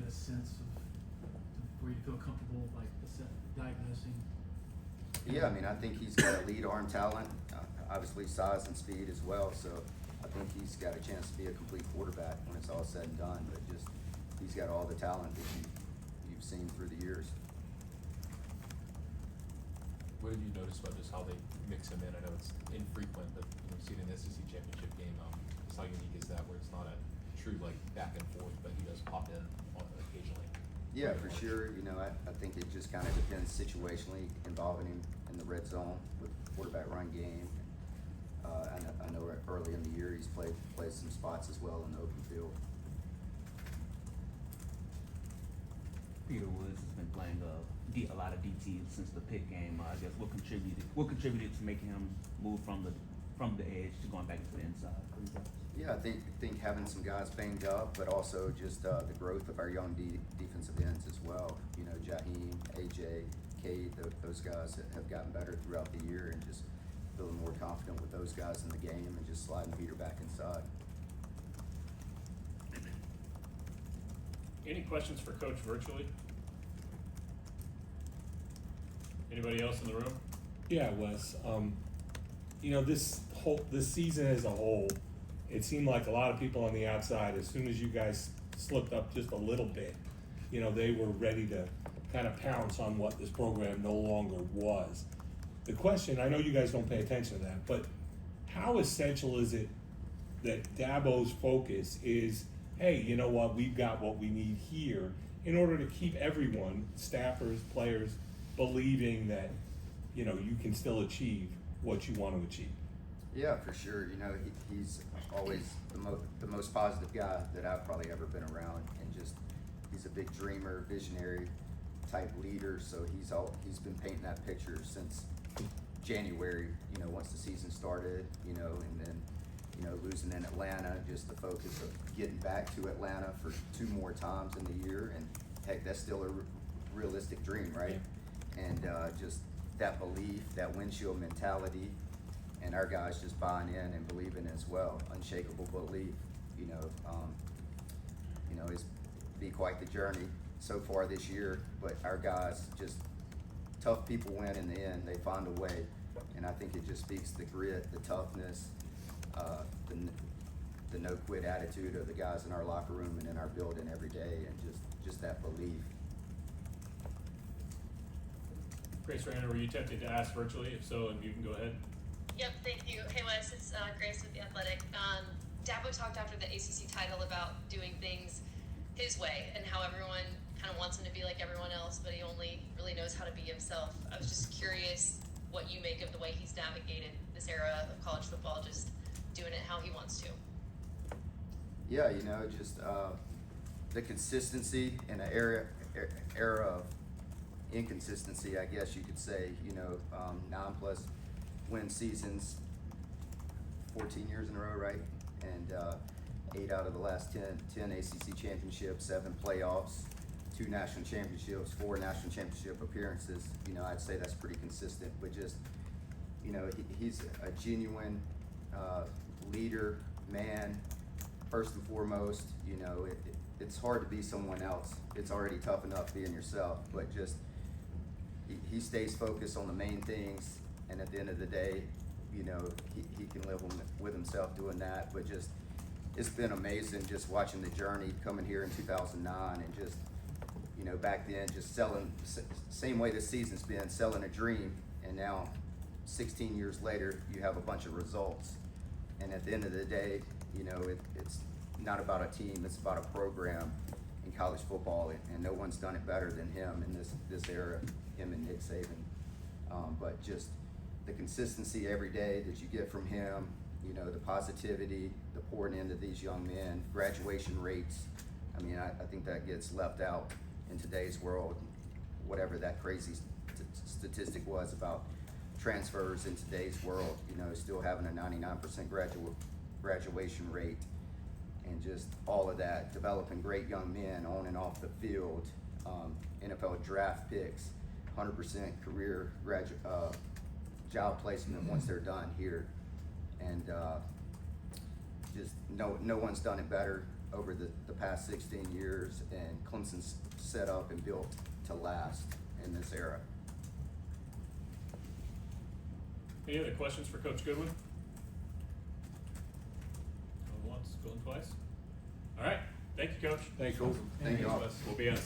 a sense of where you feel comfortable, like diagnosing? Yeah, I mean, I think he's got a lead arm talent, obviously size and speed as well. So I think he's got a chance to be a complete quarterback when it's all said and done. But just he's got all the talent that you've seen through the years. What have you noticed about just how they mix him in? I know it's infrequent, but you know, seeing an SEC championship game, just how unique is that? Where it's not a true like back and forth, but he does pop in occasionally. Yeah, for sure. You know, I think it just kind of depends situationally, involving him in the red zone with quarterback run game. I know early in the year he's played some spots as well in the open field. Peter Woods has been playing a lot of DT since the Pitt game. I guess what contributed to making him move from the edge to going back into the inside? Yeah, I think having some guys banged up, but also just the growth of our young defensive ends as well. You know, Jaheim, AJ, Cade, those guys have gotten better throughout the year, and just feeling more confident with those guys in the game and just sliding Peter back inside. Any questions for Coach virtually? Anybody else in the room? Yeah, Wes. You know, this season as a whole, it seemed like a lot of people on the outside, as soon as you guys slipped up just a little bit, you know, they were ready to kind of pounce on what this program no longer was. The question, I know you guys don't pay attention to that, but how essential is it that Dabo's focus is, hey, you know what, we've got what we need here, in order to keep everyone, staffers, players, believing that, you know, you can still achieve what you want to achieve? Yeah, for sure. You know, he's always the most positive guy that I've probably ever been around, and just he's a big dreamer, visionary type leader. So he's been painting that picture since January. You know, once the season started. You know, and then losing in Atlanta, just the focus of getting back to Atlanta for 2 more times in the year, and heck, that's still a realistic dream, right? And just that belief, that windshield mentality. And our guys just buying in and believing as well, unshakable belief. You know, it's be quite the journey so far this year. But our guys, just tough people win in the end. They find a way, and I think it just speaks the grit, the toughness, the no quit attitude of the guys in our locker room and in our building every day, and just that belief. Grace Rayner, were you tempted to ask virtually? If so, you can go ahead. Yep, thank you. Hey Wes, it's Grace with The Athletic. Dabo talked after the ACC title about doing things his way and how everyone kind of wants him to be like everyone else, but he only really knows how to be himself. I was just curious what you make of the way he's navigated this era of college football, just doing it how he wants to. Yeah, you know, just the consistency in an era of inconsistency, I guess you could say. You know, 9+ win seasons, 14 years in a row, right? And 8 out of the last 10 ACC championships, 7 playoffs, 2 national championships, 4 national championship appearances. You know, I'd say that's pretty consistent. But just, you know, he's a genuine leader, man, first and foremost. You know, it's hard to be someone else. It's already tough enough being yourself, but just he stays focused on the main things. And at the end of the day, you know, he can live with himself doing that. But just, it's been amazing just watching the journey coming here in 2009, and just, you know, back then just selling, same way this season's been, selling a dream. And now 16 years later, you have a bunch of results. And at the end of the day, you know, it's not about a team, it's about a program in college football. And no one's done it better than him in this era, him and Nick Saban. But just the consistency every day that you get from him, you know, the positivity, the pouring into these young men, graduation rates. I mean, I think that gets left out in today's world, whatever that crazy statistic was about transfers in today's world, you know, still having a 99% graduation rate, and just all of that, developing great young men on and off the field, NFL draft picks, 100% career job placement once they're done here. And just no one's done it better over the past 16 years, and Clemson's set up and built to last in this era. Any other questions for Coach Goodwin? Going once, going twice? All right, thank you, Coach. Thank you. Thank you all. We'll be on